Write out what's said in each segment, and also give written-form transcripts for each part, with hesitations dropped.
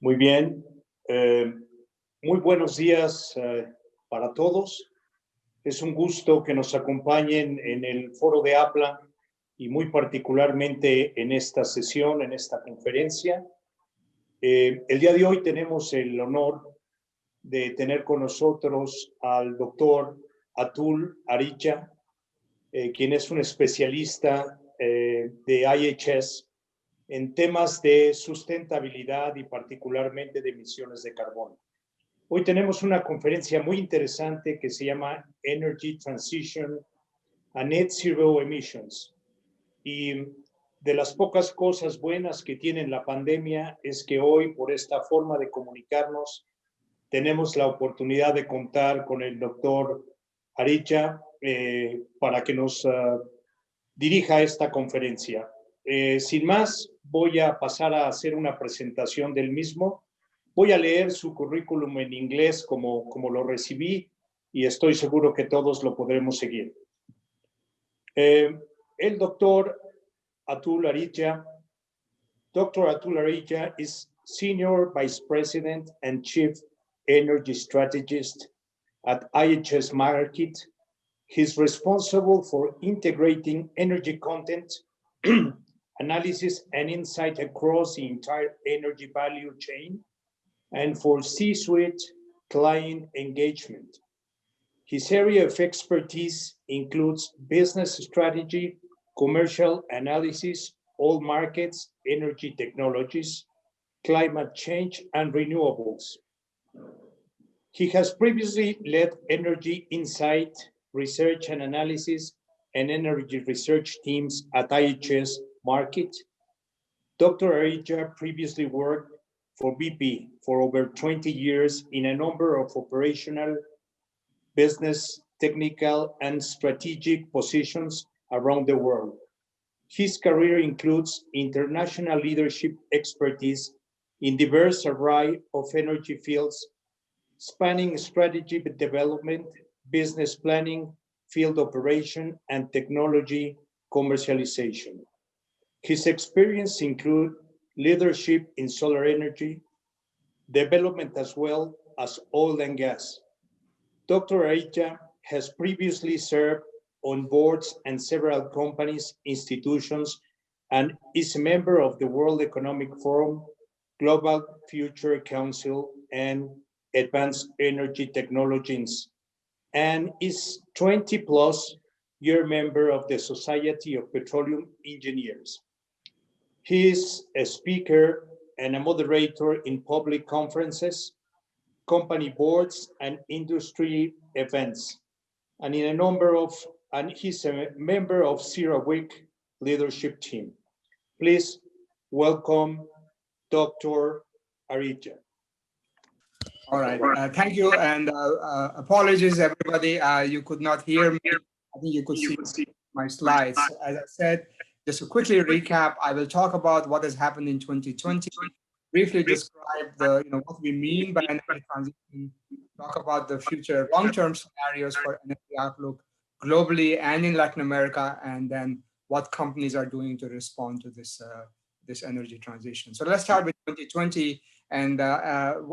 Muy bien. Muy buenos días para todos. Es un gusto que nos acompañen en el foro de APLA y muy particularmente en esta sesión, en esta conferencia. El día de hoy tenemos el honor de tener con nosotros al doctor Atul, quien es un especialista de IHS en temas de sustentabilidad y particularmente de emisiones de carbono. Hoy tenemos una conferencia muy interesante que se llama Energy Transition a Net Zero Emissions. Y de las pocas cosas buenas que tiene la pandemia es que hoy, por esta forma de comunicarnos, tenemos la oportunidad de contar con el doctor Arya para que nos dirija esta conferencia. Sin más, voy a pasar a hacer una presentación del mismo. Voy a leer su currículum en inglés como lo recibí y estoy seguro que todos lo podremos seguir. El doctor Atul Arya. Dr. Atul Arya is Senior Vice President and Chief Energy Strategist at IHS Markit. He's responsible for integrating energy content, analysis, and insight across the entire energy value chain, and for C-suite client engagement. His area of expertise includes business strategy, commercial analysis, oil markets, energy technologies, climate change, and renewables. He has previously led energy insight, research and analysis, and energy research teams at IHS Markit. Dr. Arya previously worked for BP for over 20 years in a number of operational, business, technical, and strategic positions around the world. His career includes international leadership expertise in diverse array of energy fields, spanning strategy development, business planning, field operation, and technology commercialization. His experience includes leadership in solar energy, development as well as oil and gas. Dr. Arya has previously served on boards and several companies, institutions, and is a member of the World Economic Forum, Global Future Council, and Advanced Energy Technologies, and is 20+ year member of the Society of Petroleum Engineers. He is a speaker and a moderator in public conferences, company boards, and industry events, and he's a member of CERAWeek leadership team. Please welcome Dr. Arya. All right, thank you, and apologies everybody, you could not hear me. I think you could see my slides. As I said, just to quickly recap, I will talk about what has happened in 2020, briefly describe what we mean by energy transition, talk about the future long-term scenarios for energy outlook globally and in Latin America, and then what companies are doing to respond to this energy transition. So let's start with 2020. And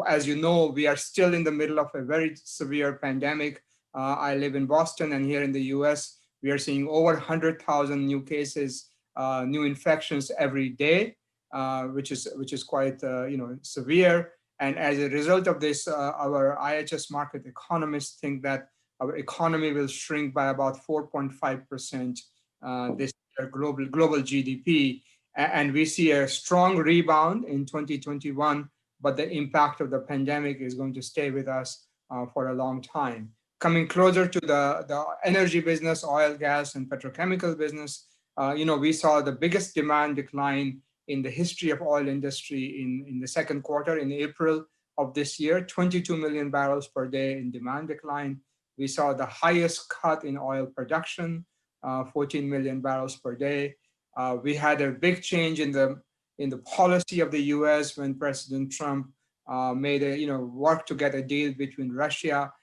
as you know, we are still in the middle of a very severe pandemic. I live in Boston, and here in the US, we are seeing over 100,000 new cases, new infections every day, which is quite severe. And as a result of this, our IHS Markit economists think that our economy will shrink by about 4.5% this year, global GDP. And we see a strong rebound in 2021, but the impact of the pandemic is going to stay with us for a long time. Coming closer to the energy business, oil, gas, and petrochemical business, we saw the biggest demand decline in the history of oil industry in the second quarter in April of this year, 22 million barrels per day in demand decline. We saw the highest cut in oil production, 14 million barrels per day. We had a big change in the policy of the US when President Trump made work to get a deal between Russia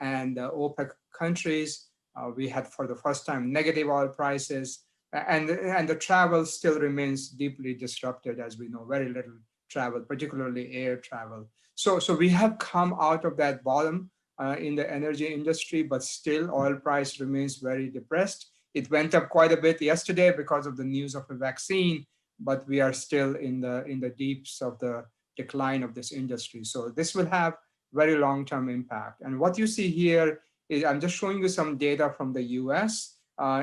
and OPEC countries. We had for the first time negative oil prices, and the travel still remains deeply disrupted. As we know, very little travel, particularly air travel. So we have come out of that bottom in the energy industry, but still oil price remains very depressed. It went up quite a bit yesterday because of the news of a vaccine, but we are still in the deeps of the decline of this industry. So this will have very long-term impact. And what you see here is, I'm just showing you some data from the US.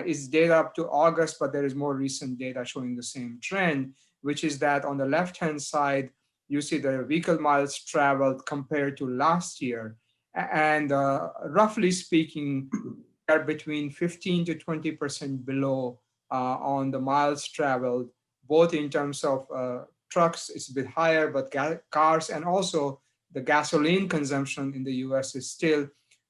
Is data up to August, but there is more recent data showing the same trend, which is that on the left-hand side, you see the vehicle miles traveled compared to last year. And roughly speaking, are between 15 to 20% below on the miles traveled, both in terms of trucks, it's a bit higher, but cars, and also the gasoline consumption in the US is still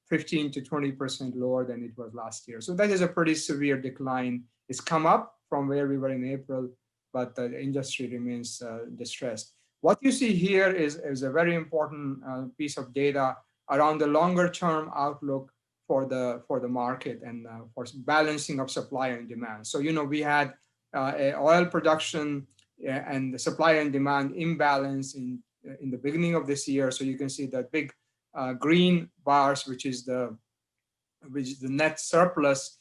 15 to 20% lower than it was last year. So that is a pretty severe decline. It's come up from where we were in April, but the industry remains distressed. What you see here is a very important piece of data around the longer term outlook for the market and for balancing of supply and demand. So, we had oil production and the supply and demand imbalance in the beginning of this year. So you can see that big green bars, which is the net surplus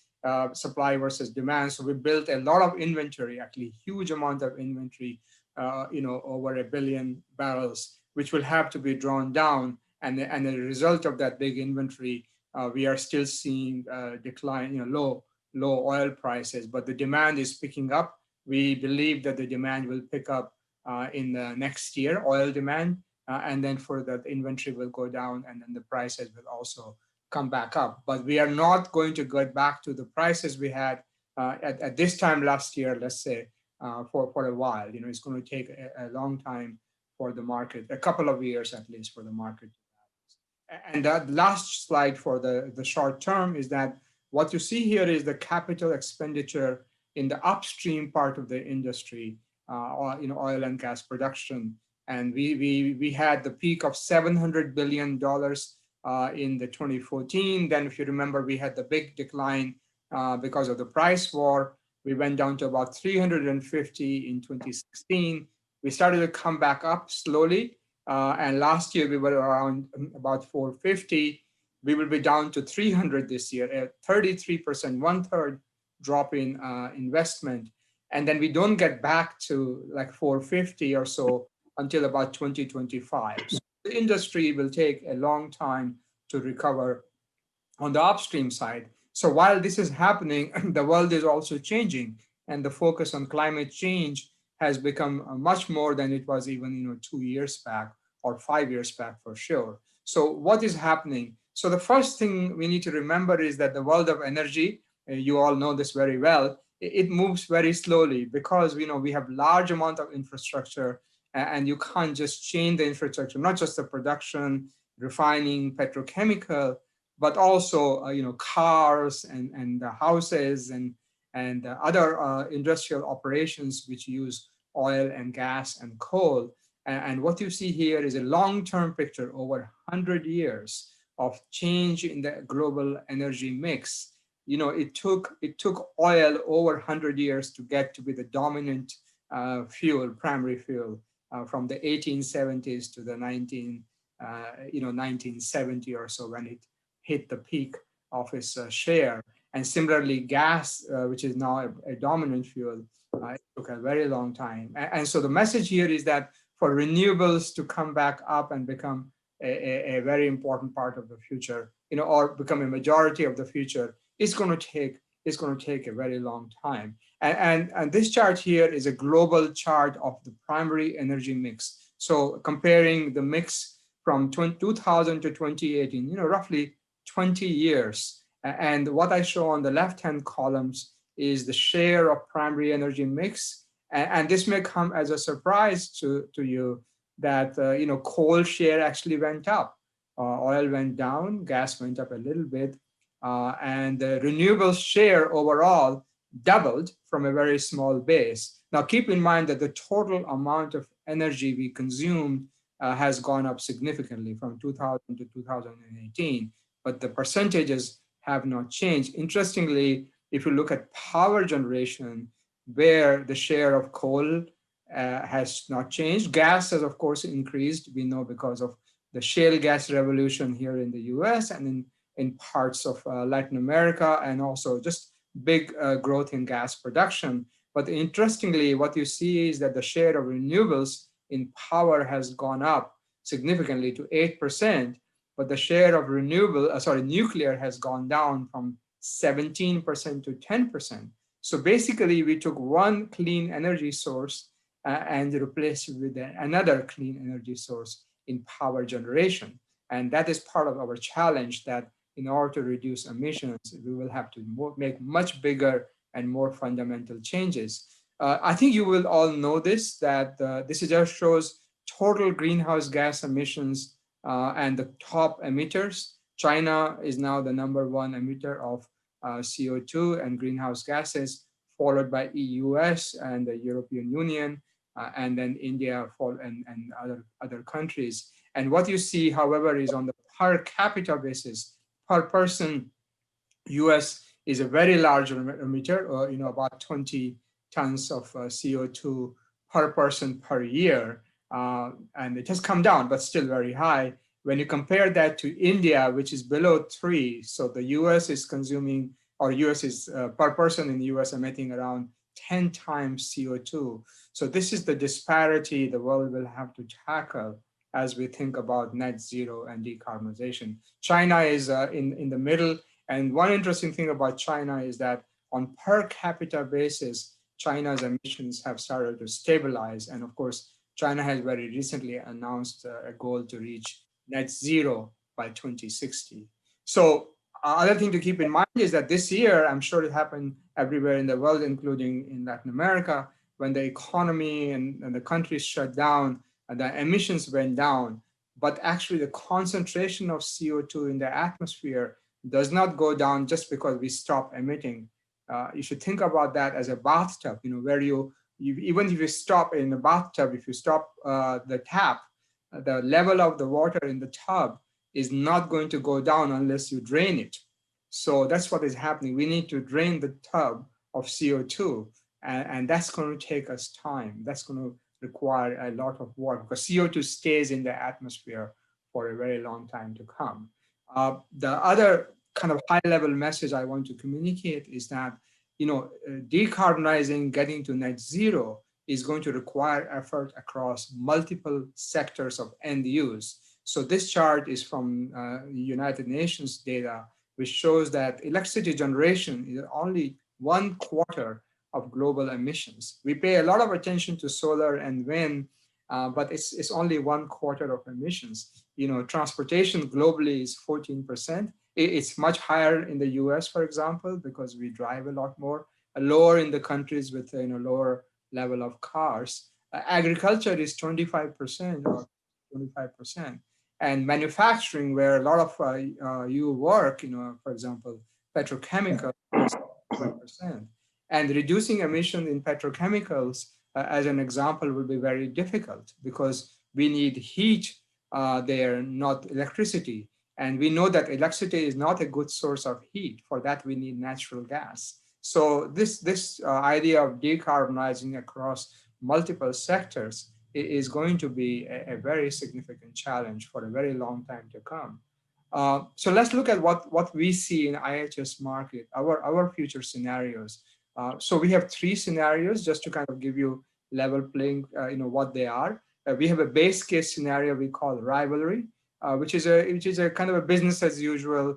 supply versus demand. So we built a lot of inventory, actually huge amount of inventory, over 1 billion barrels, which will have to be drawn down. And as a result of that big inventory, we are still seeing decline, low oil prices, but the demand is picking up. We believe that the demand will pick up in the next year, oil demand, and then for that inventory will go down, and then the prices will also come back up. But we are not going to get back to the prices we had at this time last year, let's say, for a while. It's going to take a long time for the market, a couple of years at least, for the market. And that last slide for the short term is that what you see here is the capital expenditure in the upstream part of the industry, oil and gas production. And we had the peak of $700 billion in the 2014. Then if you remember, we had the big decline because of the price war. We went down to about 350 in 2016. We started to come back up slowly. And last year we were around about 450. We will be down to 300 this year, a 33%, 1/3 drop in investment. And then we don't get back to like 450 or so until about 2025. So the industry will take a long time to recover on the upstream side. So while this is happening, the world is also changing, and the focus on climate change has become much more than it was even 2 years back or 5 years back for sure. So what is happening? So the first thing we need to remember is that the world of energy, you all know this very well, it moves very slowly because we have large amount of infrastructure, and you can't just change the infrastructure, not just the production, refining, petrochemical, but also cars and houses and other industrial operations which use oil and gas and coal. And what you see here is a long-term picture over 100 years of change in the global energy mix. It took oil over 100 years to get to be the dominant fuel, primary fuel, from the 1870s to the 1970 or so, when it hit the peak of its share. And similarly, gas, which is now a dominant fuel, it took a very long time. And so the message here is that for renewables to come back up and become a very important part of the future, or become a majority of the future, it's going to take a very long time. And this chart here is a global chart of the primary energy mix. So comparing the mix from 2000 to 2018, roughly 20 years. And what I show on the left-hand columns is the share of primary energy mix. And this may come as a surprise to you that coal share actually went up. Oil went down, gas went up a little bit, and the renewables share overall doubled from a very small base. Now keep in mind that the total amount of energy we consumed has gone up significantly from 2000 to 2018, but the percentages have not changed. Interestingly, if you look at power generation, where the share of coal has not changed. Gas has, of course, increased. We know because of the shale gas revolution here in the US and in parts of Latin America, and also just big growth in gas production. But interestingly, what you see is that the share of renewables in power has gone up significantly to 8%, but the share of nuclear has gone down from 17% to 10%. So basically, we took one clean energy source and replaced it with another clean energy source in power generation. And that is part of our challenge, that in order to reduce emissions, we will have to make much bigger and more fundamental changes. I think you will all know this, that this just shows total greenhouse gas emissions and the top emitters. China is now the #1 emitter of CO2 and greenhouse gases, followed by US and the European Union, and then India and other countries. And what you see, however, is on the per capita basis, per person, US is a very large emitter, about 20 tons of CO2 per person per year. And it has come down, but still very high. When you compare that to India, which is below 3, so the US is consuming, or US is per person in the US emitting around 10 times CO2. So this is the disparity the world will have to tackle as we think about net zero and decarbonization. China is in the middle. And one interesting thing about China is that on per capita basis, China's emissions have started to stabilize. And of course, China has very recently announced a goal to reach net zero by 2060. So other thing to keep in mind is that this year, I'm sure it happened everywhere in the world, including in Latin America, when the economy and the countries shut down, and the emissions went down. But actually the concentration of CO2 in the atmosphere does not go down just because we stop emitting. You should think about that as a bathtub, where you even if you stop in the bathtub, if you stop the tap, the level of the water in the tub is not going to go down unless you drain it. So that's what is happening. We need to drain the tub of CO2, and that's going to take us time. That's going to require a lot of work, because CO2 stays in the atmosphere for a very long time to come. The other kind of high-level message I want to communicate is that, decarbonizing, getting to net zero is going to require effort across multiple sectors of end use. So this chart is from the United Nations data, which shows that electricity generation is only 1/4 of global emissions. We pay a lot of attention to solar and wind, but it's only 1/4 of emissions. Transportation globally is 14%. It's much higher in the US, for example, because we drive a lot more, lower in the countries with lower level of cars. Agriculture is 25% or 25%. And manufacturing, where a lot of you work, for example, petrochemical is 12%. And reducing emission in petrochemicals, as an example, will be very difficult because we need heat there, not electricity. And we know that electricity is not a good source of heat. For that, we need natural gas. So this idea of decarbonizing across multiple sectors is going to be a very significant challenge for a very long time to come. So let's look at what we see in IHS Markit, our future scenarios. So we have 3 scenarios, just to kind of give you level playing, what they are. We have a base case scenario we call rivalry, which is a kind of a business as usual,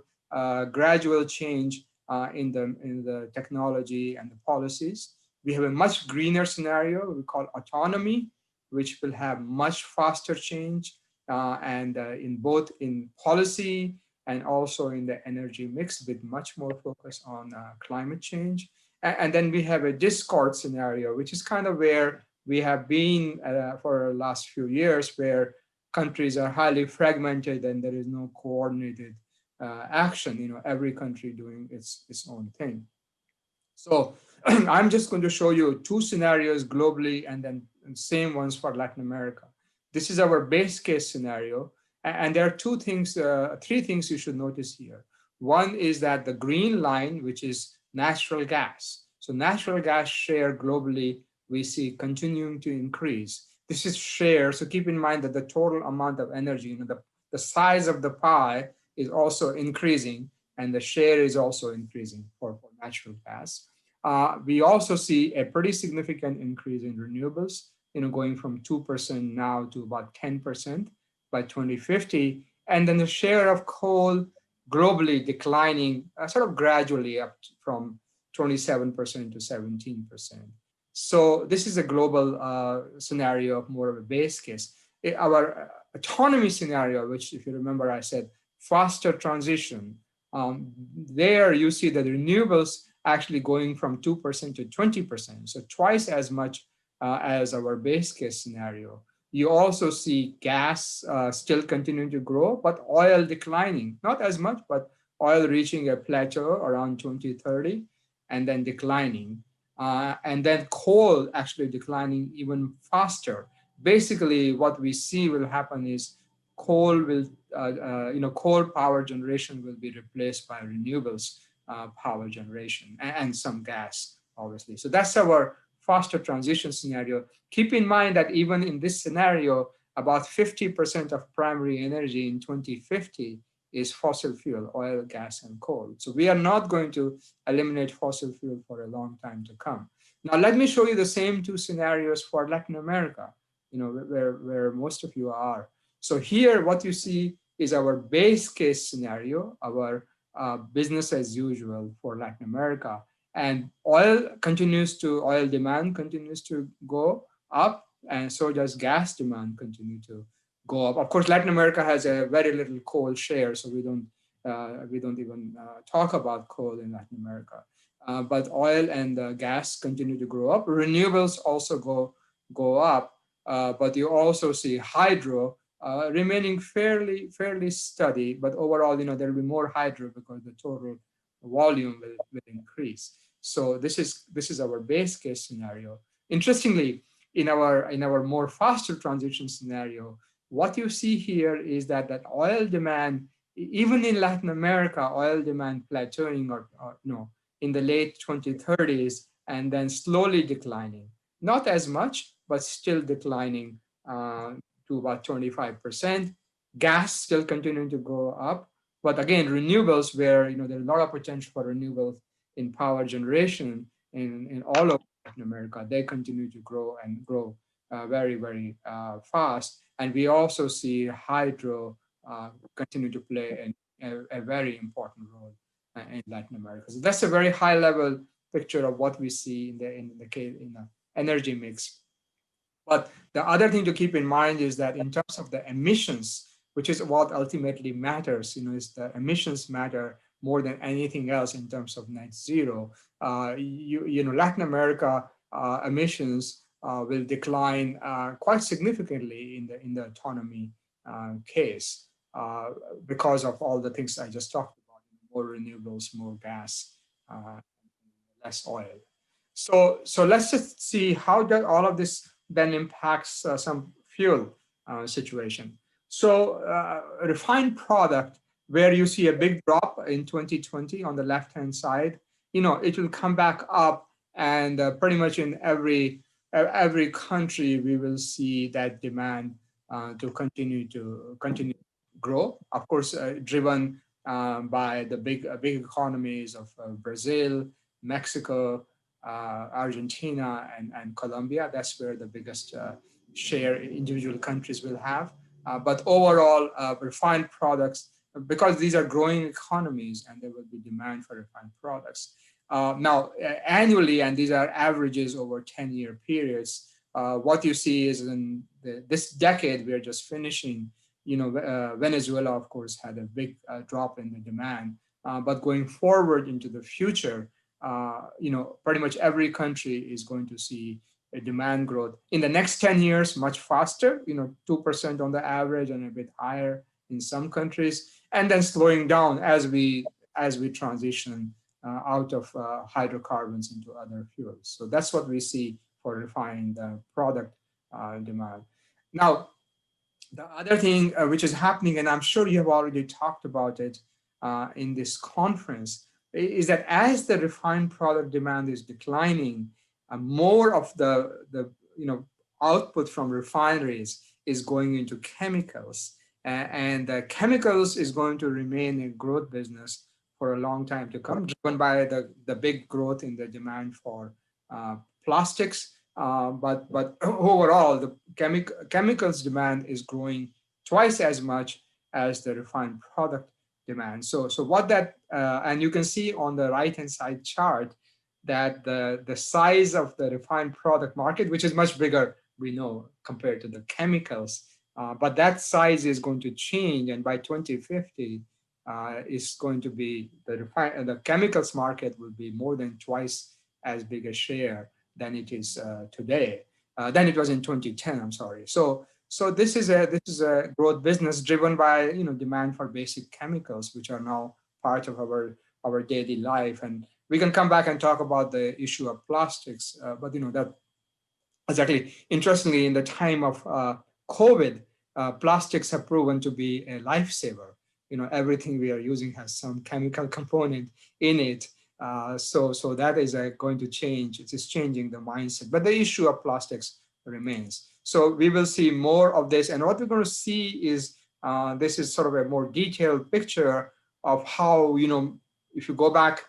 gradual change in the technology and the policies. We have a much greener scenario we call autonomy, which will have much faster change and in both in policy and also in the energy mix, with much more focus on climate change. And then we have a discord scenario, which is kind of where we have been for the last few years, where countries are highly fragmented and there is no coordinated action, every country doing its own thing. So I'm just going to show you 2 scenarios globally and then same ones for Latin America. This is our base case scenario. And there are 3 things you should notice here. One is that the green line, which is natural gas. So natural gas share globally we see continuing to increase. This is share, so keep in mind that the total amount of energy, the size of the pie is also increasing, and the share is also increasing for natural gas. We also see a pretty significant increase in renewables, going from 2% now to about 10% by 2050. And then the share of coal globally declining sort of gradually up from 27% to 17%. So this is a global scenario of more of a base case. Our autonomy scenario, which if you remember I said faster transition, there you see that renewables actually going from 2% to 20%, so twice as much as our base case scenario. You also see gas still continuing to grow, but oil declining, not as much, but oil reaching a plateau around 2030 and then declining. And then coal actually declining even faster. Basically, what we see will happen is coal will, coal power generation will be replaced by renewables power generation and some gas, obviously. So that's our faster transition scenario. Keep in mind that even in this scenario, about 50% of primary energy in 2050 is fossil fuel, oil, gas, and coal. So we are not going to eliminate fossil fuel for a long time to come. Now, let me show you the same two scenarios for Latin America, where most of you are. So here, what you see is our base case scenario, our business as usual for Latin America. And oil demand continues to go up, and so does gas demand continue to go up. Of course, Latin America has a very little coal share, so we don't even talk about coal in Latin America. But oil and gas continue to grow up. Renewables also go up, but you also see hydro remaining fairly steady. But overall, there will be more hydro because the total volume will increase. So this is our base case scenario. Interestingly, in our more faster transition scenario, what you see here is that oil demand, even in Latin America, oil demand plateauing or in the late 2030s and then slowly declining. Not as much, but still declining to about 25%. Gas still continuing to go up. But again, renewables, where there's a lot of potential for renewables in power generation in all of Latin America, they continue to grow and grow very, very fast. And we also see hydro continue to play a very important role in Latin America. So that's a very high level picture of what we see in the energy mix. But the other thing to keep in mind is that in terms of the emissions, which is what ultimately matters, is the emissions matter more than anything else in terms of net zero. Latin America emissions will decline quite significantly in the autonomy case because of all the things I just talked about: more renewables, more gas, less oil. So let's just see how all of this then impacts some fuel situation. So refined product, where you see a big drop in 2020 on the left-hand side, it will come back up, and pretty much in every country we will see that demand to continue to grow. Of course, driven by the big economies of Brazil, Mexico, Argentina, and Colombia. That's where the biggest share individual countries will have. But overall, refined products, because these are growing economies and there will be demand for refined products. Now, annually, and these are averages over 10-year periods, what you see is in this decade we're just finishing, Venezuela, of course, had a big drop in the demand. But going forward into the future, pretty much every country is going to see a demand growth in the next 10 years, much faster, 2% on the average and a bit higher in some countries, and then slowing down as we transition out of hydrocarbons into other fuels. So that's what we see for refined product demand. Now, the other thing which is happening, and I'm sure you have already talked about it in this conference, is that as the refined product demand is declining, more of the output from refineries is going into chemicals, and chemicals is going to remain a growth business for a long time to come, driven by the big growth in the demand for plastics. But overall, the chemicals demand is growing twice as much as the refined product demand. So what that, and you can see on the right-hand side chart that the size of the refined product market, which is much bigger, we know, compared to the chemicals, but that size is going to change, and by 2050, is going to be the chemicals market will be more than twice as big a share than it is today, than it was in 2010. I'm sorry. So this is a growth business driven by demand for basic chemicals, which are now part of our daily life. And we can come back and talk about the issue of plastics, but that exactly, interestingly, in the time of COVID, plastics have proven to be a lifesaver. Everything we are using has some chemical component in it. So that is going to change. It is changing the mindset. But the issue of plastics remains. So we will see more of this. And what we're going to see is this is sort of a more detailed picture of how, if you go back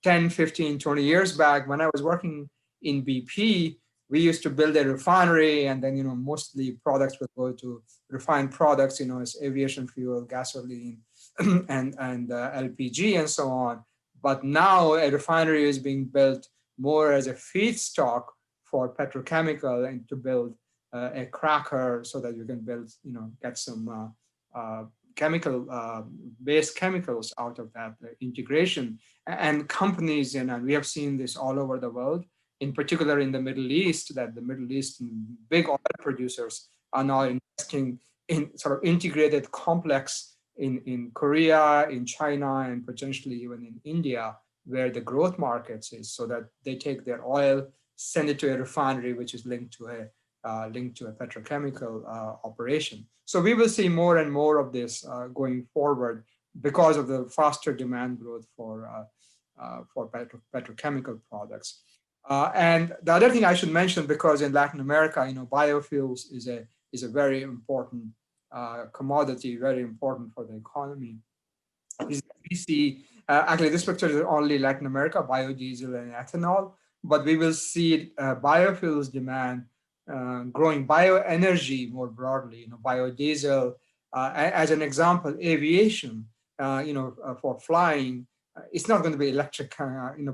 10, 15, 20 years back, when I was working in BP, we used to build a refinery, and then mostly products would go to refined products, as aviation fuel, gasoline, and LPG and so on. But now a refinery is being built more as a feedstock for petrochemical, and to build a cracker so that you can build, get some base chemicals out of that integration. And companies, and we have seen this all over the world, in particular in the Middle East, that the Middle Eastern big oil producers are now investing in sort of integrated complex in Korea, in China, and potentially even in India, where the growth markets is, so that they take their oil, send it to a refinery, which is linked to a petrochemical operation. So we will see more and more of this going forward because of the faster demand growth for petrochemical products. And the other thing I should mention, because in Latin America, biofuels is a very important commodity, very important for the economy. We see, actually this picture is only Latin America, biodiesel and ethanol, but we will see biofuels demand growing, bioenergy more broadly, biodiesel, as an example, aviation, for flying, it's not going to be electric,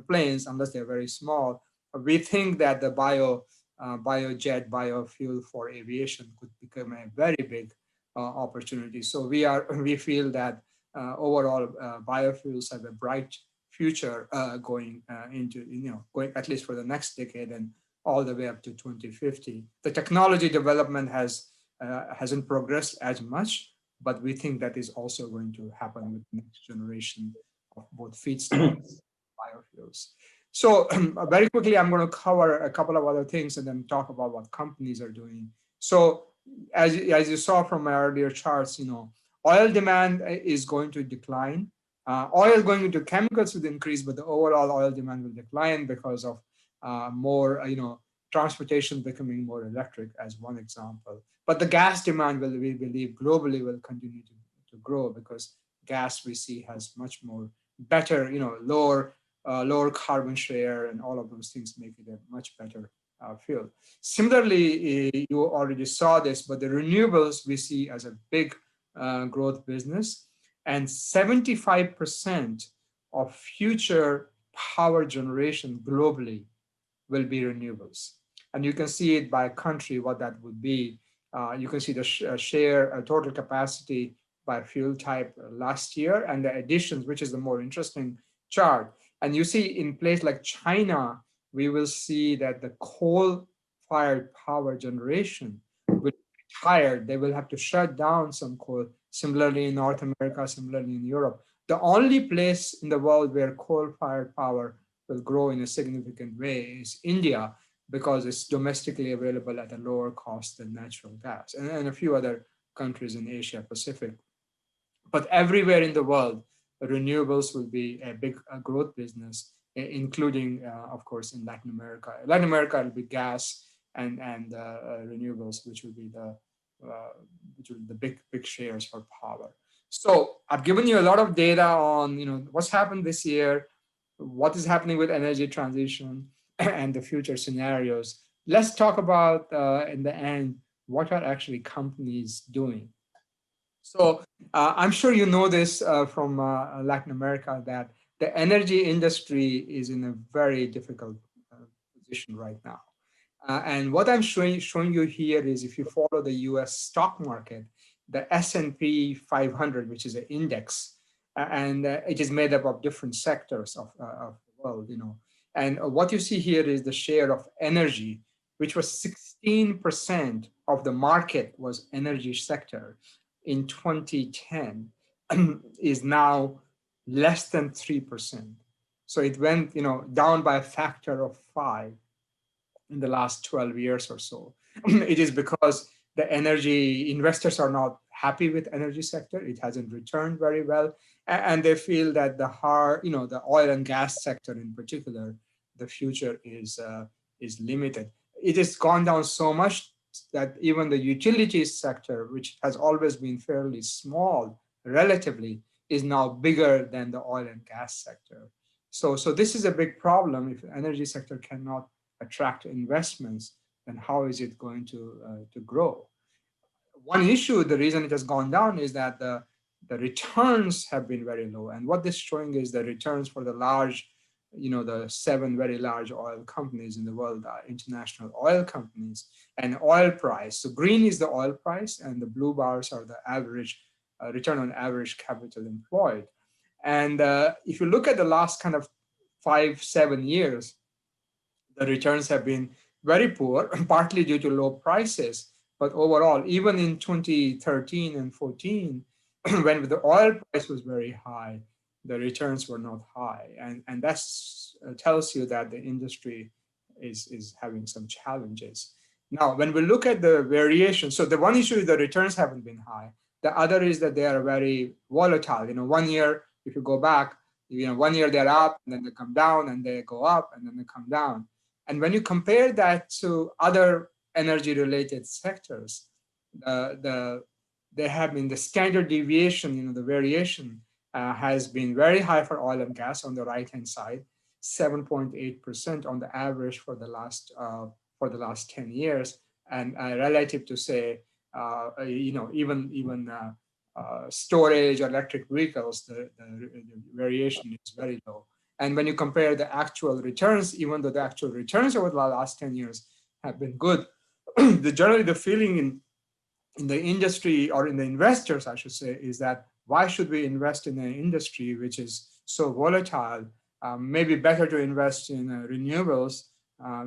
planes unless they're very small. We think that the biojet, biofuel for aviation could become a very big opportunity. So we feel that overall biofuels have a bright future going into, going at least for the next decade and all the way up to 2050. The technology development hasn't progressed as much, but we think that is also going to happen with the next generation of both feedstocks and biofuels. So very quickly, I'm going to cover a couple of other things and then talk about what companies are doing. So as you saw from my earlier charts, oil demand is going to decline. Oil going into chemicals will increase, but the overall oil demand will decline because of more, transportation becoming more electric, as one example. But the gas demand will, we believe, globally will continue to grow, because gas we see has much more better, lower carbon share, and all of those things make it a much better fuel. Similarly, you already saw this, but the renewables we see as a big growth business, and 75% of future power generation globally will be renewables. And you can see it by country what that would be. You can see the share, total capacity by fuel type last year, and the additions, which is the more interesting chart. And you see in place like China, we will see that the coal-fired power generation will be retired. They will have to shut down some coal. Similarly in North America, similarly in Europe. The only place in the world where coal-fired power will grow in a significant way is India, because it's domestically available at a lower cost than natural gas, and a few other countries in Asia Pacific. But everywhere in the world, renewables will be a big growth business, including, of course, in Latin America. Latin America will be gas and renewables, which will be the big shares for power. So I've given you a lot of data on what's happened this year, what is happening with energy transition, and the future scenarios. Let's talk about in the end, what are actually companies doing? So I'm sure you know this from Latin America, that the energy industry is in a very difficult position right now. And what I'm showing you here is, if you follow the US stock market, the S&P 500, which is an index, and it is made up of different sectors of the world, And what you see here is the share of energy, which was 16% of the market was energy sector in 2010, is now less than 3%. So it went, down by a factor of 5 in the last 12 years or so. It is because the energy investors are not happy with energy sector. It hasn't returned very well. And they feel that the oil and gas sector in particular, the future is limited. It has gone down so much that even the utilities sector, which has always been fairly small relatively, is now bigger than the oil and gas sector. So this is a big problem. If the energy sector cannot attract investments, then how is it going to grow? One issue, the reason it has gone down, is that the returns have been very low. And what this is showing is the returns for the large, the 7 very large oil companies in the world, international oil companies, and oil price. So green is the oil price, and the blue bars are the average return on average capital employed. And if you look at the last kind of 5-7 years, the returns have been very poor, partly due to low prices. But overall, even in 2013 and 14, when the oil price was very high, the returns were not high. And that tells you that the industry is having some challenges. Now, when we look at the variation, so the one issue is the returns haven't been high. The other is that they are very volatile. 1 year, if you go back, 1 year they're up, and then they come down, and they go up, and then they come down. And when you compare that to other energy-related sectors, they have been the standard deviation, the variation has been very high for oil and gas on the right-hand side, 7.8% on the average for the last 10 years, and relative to, say, even storage or electric vehicles, the variation is very low. And when you compare the actual returns, even though the actual returns over the last 10 years have been good, generally the feeling in the industry, or in the investors, I should say, is that why should we invest in an industry which is so volatile? Maybe better to invest in renewables,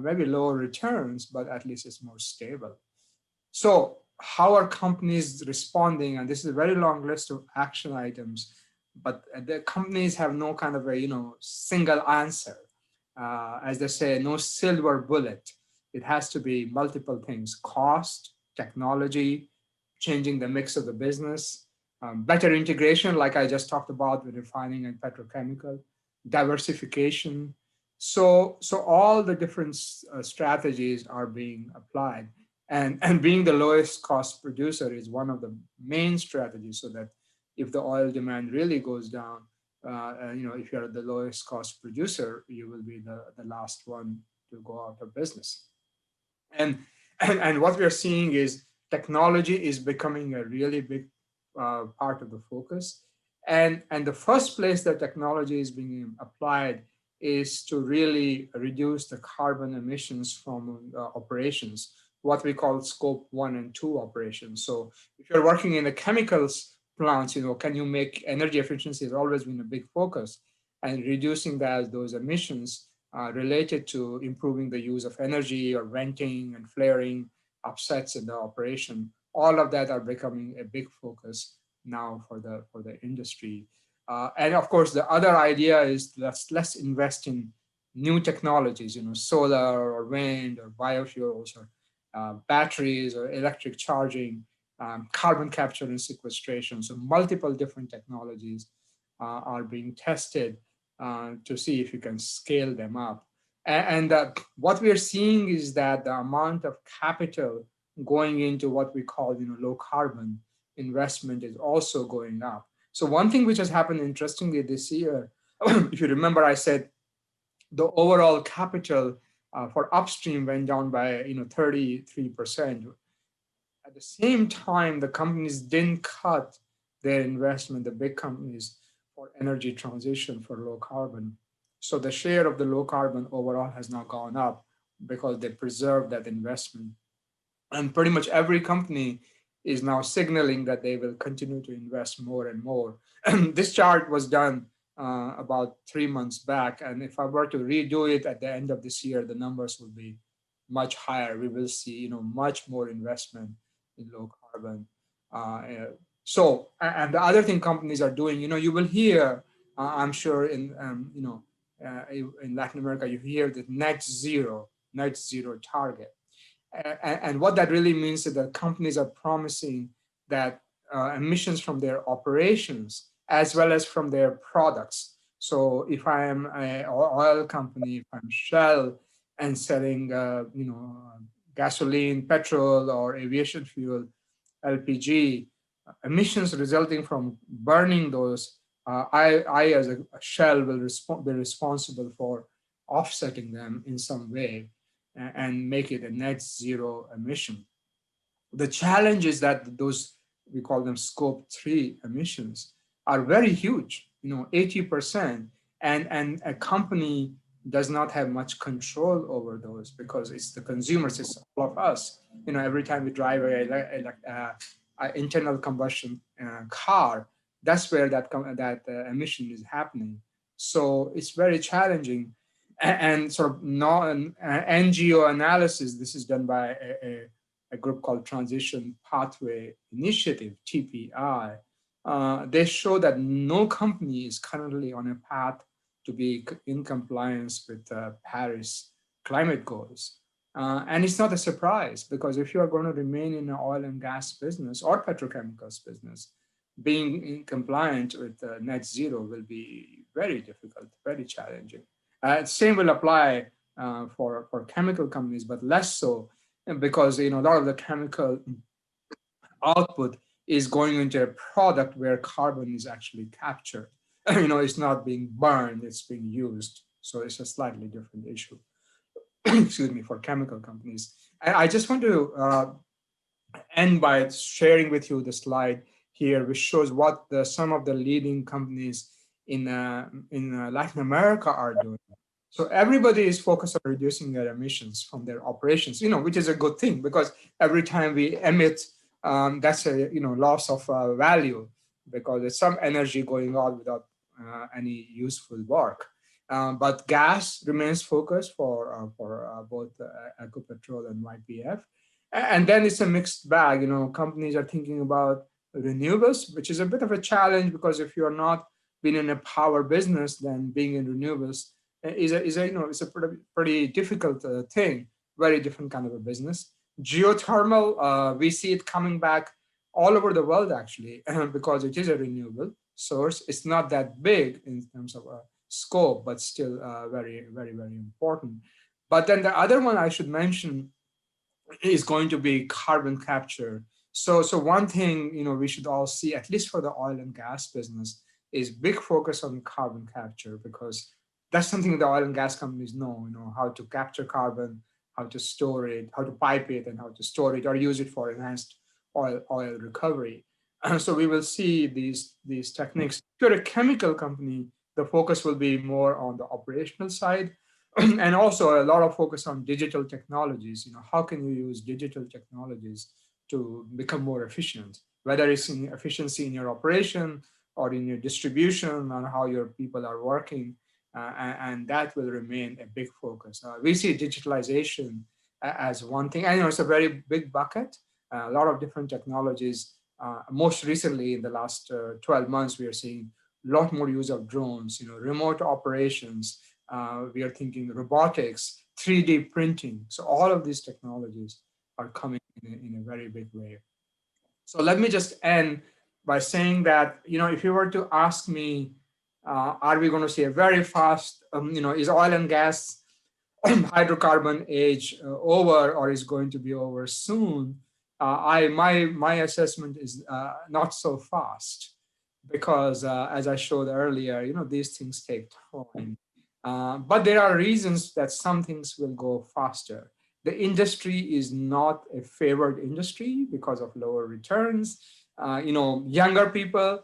maybe lower returns, but at least it's more stable. So how are companies responding? And this is a very long list of action items, but the companies have no kind of a single answer. As they say, no silver bullet. It has to be multiple things: cost, technology, changing the mix of the business, better integration, like I just talked about with refining and petrochemical, diversification. So all the different strategies are being applied. And being the lowest cost producer is one of the main strategies, so that if the oil demand really goes down, if you're the lowest cost producer, you will be the last one to go out of business. And what we're seeing is technology is becoming a really big part of the focus. And the first place that technology is being applied is to really reduce the carbon emissions from operations, what we call scope 1 and 2 operations. So if you're working in the chemicals plants, can you make energy efficiency has always been a big focus, and reducing those emissions related to improving the use of energy, or venting and flaring, upsets in the operation. All of that are becoming a big focus now for the industry. And of course, the other idea is let's invest in new technologies, solar or wind or biofuels or batteries or electric charging, carbon capture and sequestration. So multiple different technologies are being tested. to see if you can scale them up. And what we are seeing is that the amount of capital going into what we call, low carbon investment is also going up. So one thing which has happened interestingly this year, if you remember, I said the overall capital for upstream went down by 33%. At the same time, the companies didn't cut their investment, the big companies, for energy transition for low carbon. So the share of the low carbon overall has now gone up because they preserved that investment. And pretty much every company is now signaling that they will continue to invest more and more. This chart was done about 3 months back. And if I were to redo it at the end of this year, the numbers will be much higher. We will see, much more investment in low carbon. And the other thing companies are doing, you will hear, I'm sure in Latin America, you hear the net zero target. And what that really means is that companies are promising that emissions from their operations as well as from their products. So if I am an oil company, if I'm Shell and selling, gasoline, petrol, or aviation fuel, LPG, emissions resulting from burning those, I as a Shell will be responsible for offsetting them in some way and make it a net zero emission. The challenge is that those, we call them scope 3 emissions, are very huge, 80%. And a company does not have much control over those because it's the consumers, it's all of us. Every time we drive a internal combustion car, that's where that emission is happening. So it's very challenging. And sort of NGO analysis, this is done by a group called Transition Pathway Initiative, TPI. They show that no company is currently on a path to be in compliance with Paris climate goals. And it's not a surprise, because if you are going to remain in the oil and gas business or petrochemicals business, being compliant with net zero will be very difficult, very challenging. Same will apply for chemical companies, but less so, because a lot of the chemical output is going into a product where carbon is actually captured. It's not being burned, it's being used. So it's a slightly different issue. Excuse me, for chemical companies. I just want to end by sharing with you the slide here, which shows what some of the leading companies in Latin America are doing. So everybody is focused on reducing their emissions from their operations, which is a good thing, because every time we emit, that's a loss of value, because there's some energy going on without any useful work. But gas remains focused for both Ecopetrol and YPF. And then it's a mixed bag. Companies are thinking about renewables, which is a bit of a challenge, because if you're not been in a power business, then being in renewables is a pretty difficult thing. Very different kind of a business. Geothermal, we see it coming back all over the world, actually, because it is a renewable source. It's not that big in terms of scope, but still very, very, very important. But then the other one I should mention is going to be carbon capture. So one thing we should all see, at least for the oil and gas business, is big focus on carbon capture, because that's something the oil and gas companies know, how to capture carbon, how to store it, how to pipe it, and how to store it or use it for enhanced oil recovery. So we will see these techniques. If you're a chemical company, the focus will be more on the operational side, and also a lot of focus on digital technologies. How can you use digital technologies to become more efficient, whether it's in efficiency in your operation or in your distribution, on how your people are working, and that will remain a big focus. We see digitalization as one thing. I know it's a very big bucket, a lot of different technologies. Most recently, in the last 12 months, we are seeing a lot more use of drones, remote operations. We are thinking robotics, 3D printing. So all of these technologies are coming in a very big way. So let me just end by saying that, if you were to ask me Are we going to see a very fast, is oil and gas hydrocarbon age over, or is going to be over soon? My assessment is not so fast, because as I showed earlier, these things take time. But there are reasons that some things will go faster. The industry is not a favored industry because of lower returns. Younger people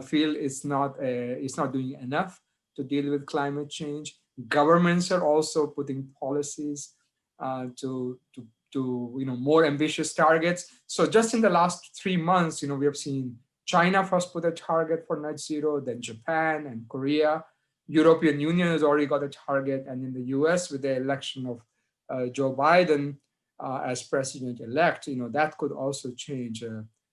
feel it's not doing enough to deal with climate change. Governments are also putting policies to more ambitious targets. So just in the last 3 months, we have seen China first put a target for net zero, then Japan and Korea. European Union has already got a target, and in the US, with the election of Joe Biden as president-elect, that could also change.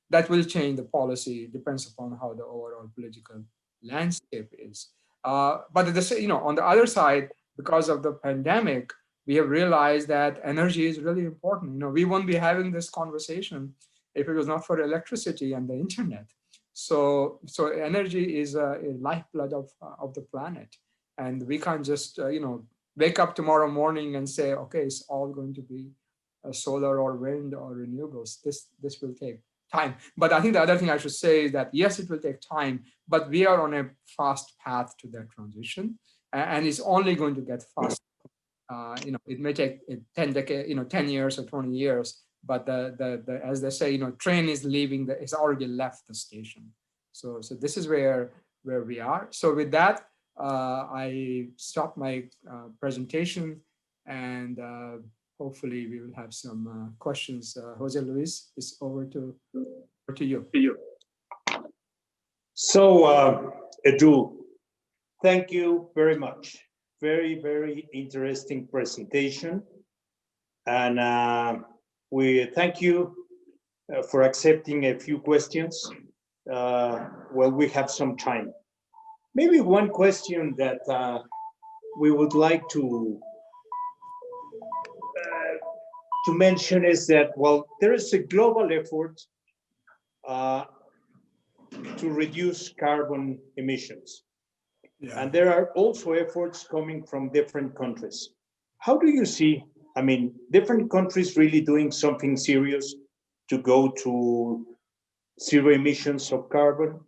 That will change the policy. It depends upon how the overall political landscape is. But at the on the other side, because of the pandemic, we have realized that energy is really important. We won't be having this conversation if it was not for electricity and the internet. So energy is a lifeblood of the planet, and we can't just wake up tomorrow morning and say, okay, it's all going to be solar or wind or renewables. This will take time. But I think the other thing I should say is that yes, it will take time, but we are on a fast path to that transition, and it's only going to get faster. It may take 10 years or 20 years, but the as they say, train is leaving, it's already left the station. So this is where we are. So with that, I stop my presentation, and hopefully we will have some questions. Jose Luis, it's over to you. So, Edu, thank you very much. Very, very interesting presentation. And we thank you for accepting a few questions while we have some time. Maybe one question that we would like to mention is that, well, there is a global effort to reduce carbon emissions. Yeah. And there are also efforts coming from different countries. How do you see, different countries really doing something serious to go to zero emissions of carbon?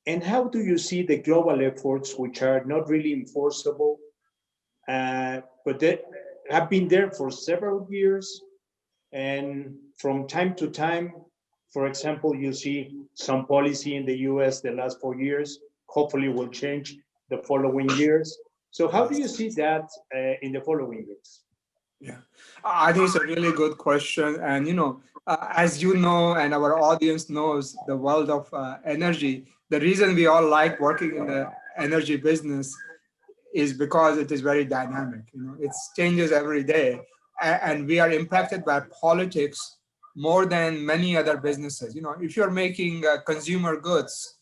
And how do you see the global efforts, which are not really enforceable, but they have been there for several years, and from time to time, for example, you see some policy in the US the last 4 years, hopefully will change the following years. So how do you see that in the following years? Yeah, I think it's a really good question. And, as you know, and our audience knows, the world of energy, the reason we all like working in the energy business is because it is very dynamic. It changes every day. And we are impacted by politics more than many other businesses. If you're making consumer goods,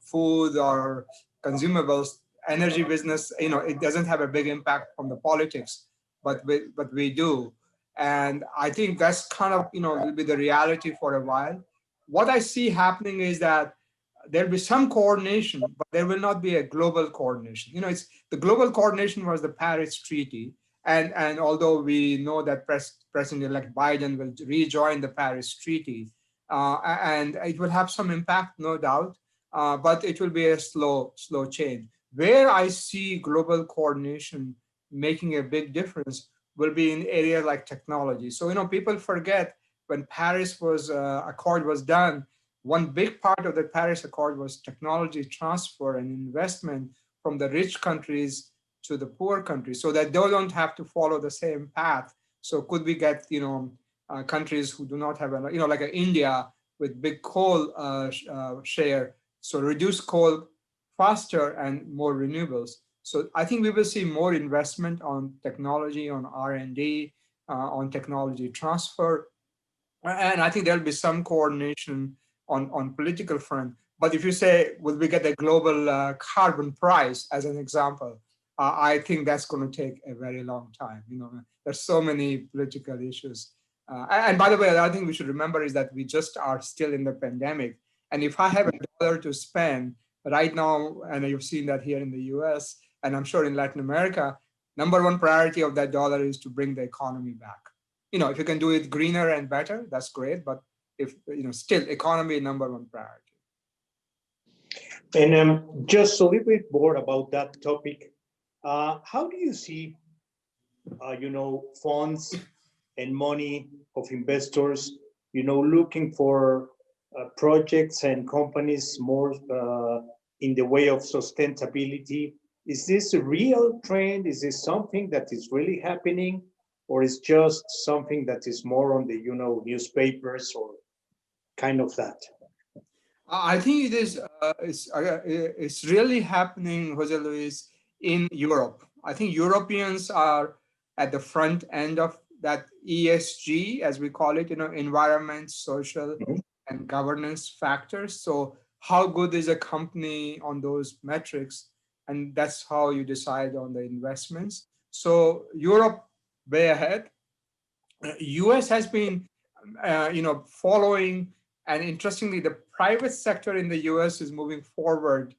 food or consumables, energy business, it doesn't have a big impact on the politics, but we do. And I think that's kind of, will be the reality for a while. What I see happening is that there'll be some coordination, but there will not be a global coordination. It's the global coordination was the Paris Treaty. And although we know that President-elect Biden will rejoin the Paris Treaty, and it will have some impact, no doubt, but it will be a slow change. Where I see global coordination making a big difference will be in areas like technology. So, people forget when Paris Accord was done, one big part of the Paris Accord was technology transfer and investment from the rich countries to the poor countries, so that they don't have to follow the same path. So could we get, countries who do not have, like India with big coal share, so reduce coal faster and more renewables. So I think we will see more investment on technology, on R&D, on technology transfer. And I think there'll be some coordination on political front. But if you say, will we get a global carbon price as an example, I think that's going to take a very long time. There's so many political issues. And by the way, the other thing we should remember is that we just are still in the pandemic. And if I have $1 to spend, right now, and you've seen that here in the US, and I'm sure in Latin America, number one priority of that dollar is to bring the economy back. If you can do it greener and better, that's great. But if, still economy number one priority. And just a little bit more about that topic. How do you see, funds and money of investors, looking for projects and companies more in the way of sustainability? Is this a real trend? Is this something that is really happening? Or is just something that is more on the, newspapers or kind of that? I think it is. It's really happening, Jose Luis, in Europe. I think Europeans are at the front end of that ESG, as we call it, environment, social, and governance factors. So, how good is a company on those metrics, and that's how you decide on the investments. So, Europe way ahead. US has been, following, and interestingly, the private sector in the US is moving forward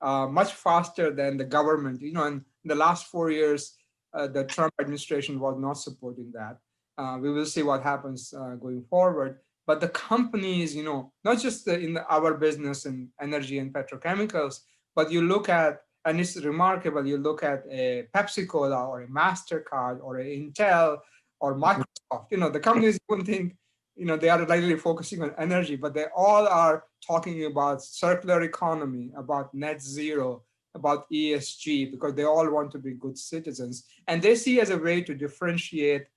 much faster than the government. In the last 4 years, the Trump administration was not supporting that. We will see what happens going forward. But the companies, not just in our business and energy and petrochemicals, but you look at, and it's remarkable, you look at a Pepsi-Cola or a MasterCard or an Intel or Microsoft, the companies wouldn't think, they are likely focusing on energy, but they all are talking about circular economy, about net zero, about ESG, because they all want to be good citizens. And they see as a way to differentiate,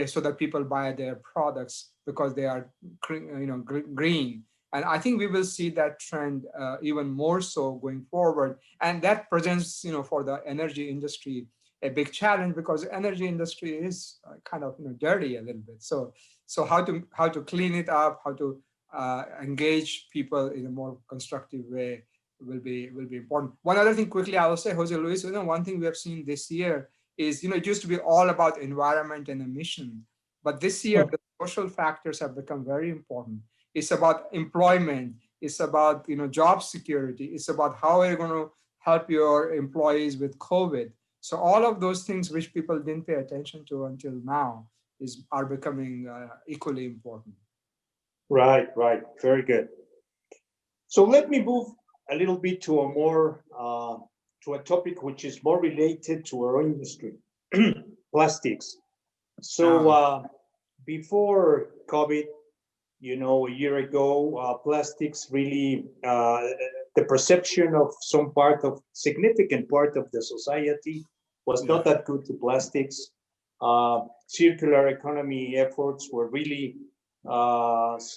so that people buy their products because they are, green. And I think we will see that trend even more so going forward. And that presents, for the energy industry, a big challenge, because the energy industry is kind of dirty a little bit. So how to clean it up, how to engage people in a more constructive way will be important. One other thing quickly I will say, Jose Luis, one thing we have seen this year is, it used to be all about environment and emission, but this year the social factors have become very important. It's about employment. It's about job security. It's about how are you going to help your employees with COVID. So all of those things which people didn't pay attention to until now are becoming equally important. Right. Very good. So let me move a little bit to to a topic which is more related to our industry, plastics. So before COVID, a year ago, plastics really, the perception of significant part of the society was not that good to plastics. Circular economy efforts were really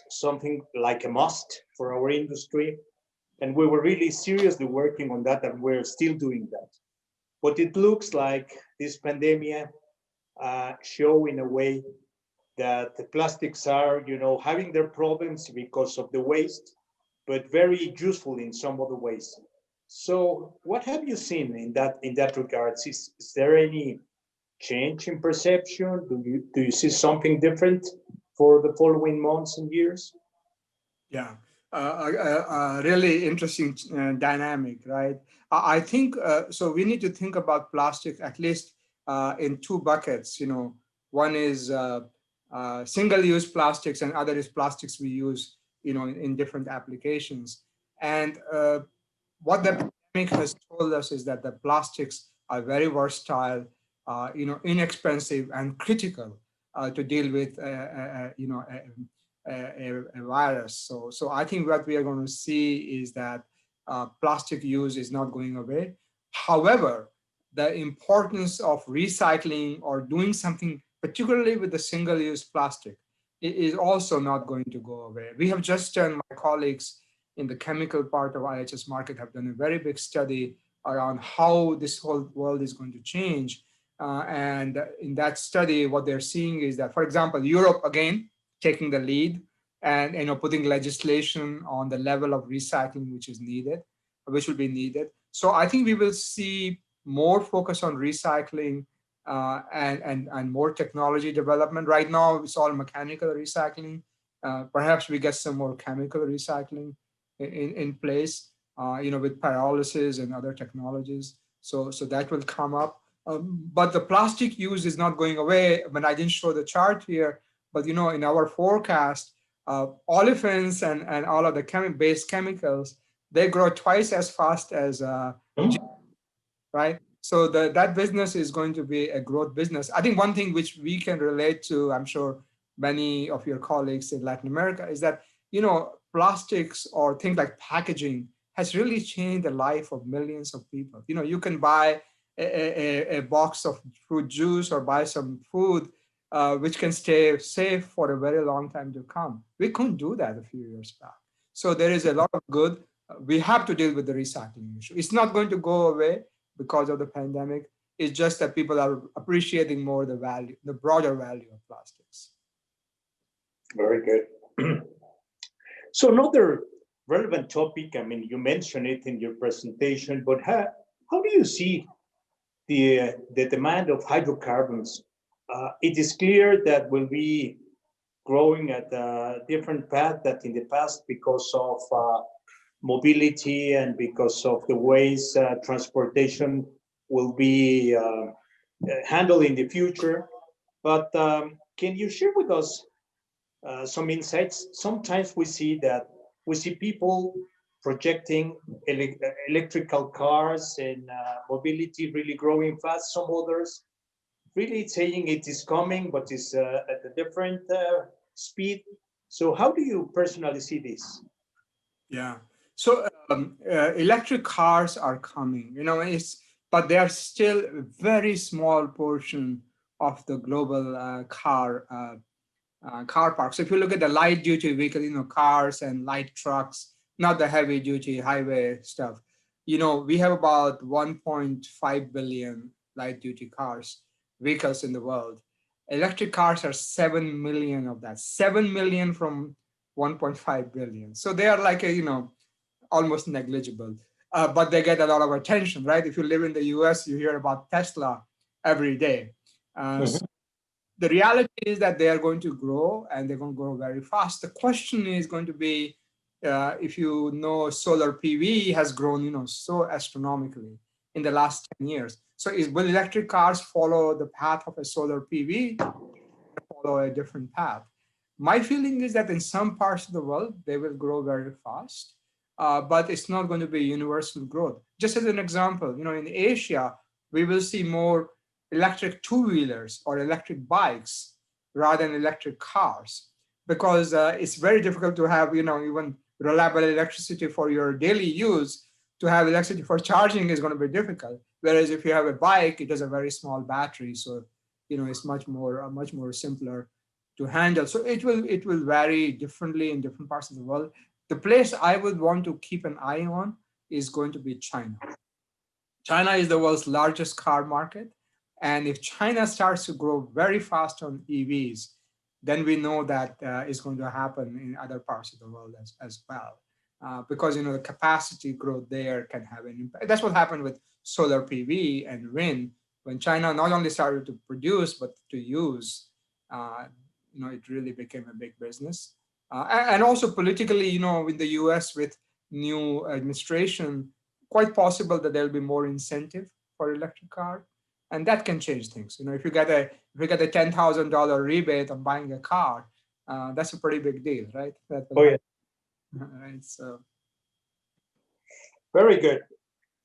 something like a must for our industry. And we were really seriously working on that, and we're still doing that. But it looks like this pandemic show in a way that the plastics are, having their problems because of the waste, but very useful in some other ways. So what have you seen in that regards? Is there any change in perception? Do you see something different for the following months and years? Yeah, really interesting dynamic, right? I think so. We need to think about plastic at least in two buckets. One is single-use plastics, and other is plastics we use, in different applications. And what the pandemic has told us is that the plastics are very versatile, inexpensive, and critical to deal with, a virus. So I think what we are going to see is that plastic use is not going away. However, the importance of recycling or doing something, particularly with the single-use plastic, is also not going to go away. We have just done, my colleagues in the chemical part of IHS Markit have done a very big study around how this whole world is going to change. And in that study, what they're seeing is that, for example, Europe, again, taking the lead and putting legislation on the level of recycling which will be needed. So I think we will see more focus on recycling and more technology development. Right now, it's all mechanical recycling. Perhaps we get some more chemical recycling. in place, with pyrolysis and other technologies. So that will come up. But the plastic use is not going away. I mean, I didn't show the chart here, but in our forecast, olefins and all of the base chemicals, they grow twice as fast as right? So that business is going to be a growth business. I think one thing which we can relate to, I'm sure many of your colleagues in Latin America, is that, plastics or things like packaging has really changed the life of millions of people. You can buy a box of fruit juice or buy some food which can stay safe for a very long time to come. We couldn't do that a few years back. So there is a lot of good. We have to deal with the recycling issue. It's not going to go away because of the pandemic. It's just that people are appreciating more the value, the broader value of plastics. Very good. So another relevant topic, I mean, you mentioned it in your presentation, but how do you see the demand of hydrocarbons? It is clear that will be growing at a different path than in the past because of mobility and because of the ways transportation will be handled in the future. But can you share with us some insights? Sometimes we see people projecting electrical cars and mobility really growing fast. Some others really saying it is coming, but it's at a different speed. So how do you personally see this? Yeah. So electric cars are coming, but they are still a very small portion of the global car park. So if you look at the light duty vehicle, cars and light trucks, not the heavy duty highway stuff, we have about 1.5 billion light duty vehicles in the world. Electric cars are 7 million of that, 7 million from 1.5 billion. So they are like almost negligible, but they get a lot of attention, right? If you live in the US, you hear about Tesla every day. So the reality is that they are going to grow and they're going to grow very fast. The question is going to be, if solar PV has grown, so astronomically in the last 10 years. So will electric cars follow the path of a solar PV or follow a different path? My feeling is that in some parts of the world, they will grow very fast, but it's not going to be universal growth. Just as an example, in Asia, we will see more electric two-wheelers or electric bikes rather than electric cars, because it's very difficult to have, even reliable electricity for your daily use. To have electricity for charging is going to be difficult. Whereas if you have a bike, it has a very small battery, so it's much more simpler to handle. So it will vary differently in different parts of the world. The place I would want to keep an eye on is going to be China. China is the world's largest car market. And if China starts to grow very fast on EVs, then we know that is going to happen in other parts of the world as well. Because the capacity growth there can have an impact. That's what happened with solar PV and wind. When China not only started to produce, but to use, it really became a big business. And also politically, in the US with new administration, quite possible that there'll be more incentive for electric car. And that can change things. If you get a $10,000 rebate on buying a car, that's a pretty big deal, right? Yeah. Right. So. Very good.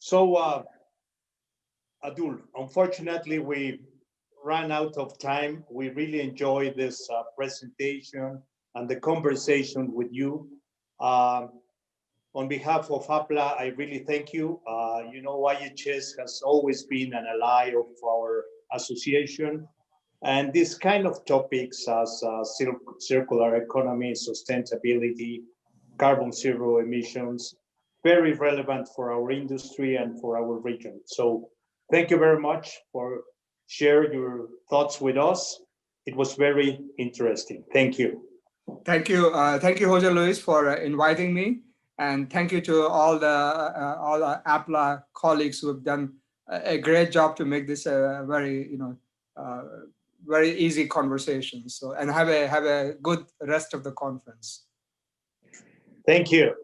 So, Atul, unfortunately, we ran out of time. We really enjoyed this presentation and the conversation with you. On behalf of APLA, I really thank you. IHS has always been an ally of our association. And this kind of topics as circular economy, sustainability, carbon zero emissions, very relevant for our industry and for our region. So thank you very much for sharing your thoughts with us. It was very interesting. Thank you. Thank you, Jose Luis, for inviting me. And thank you to all the APLA colleagues who have done a great job to make this a very, very easy conversation. So, and have a good rest of the conference. Thank you.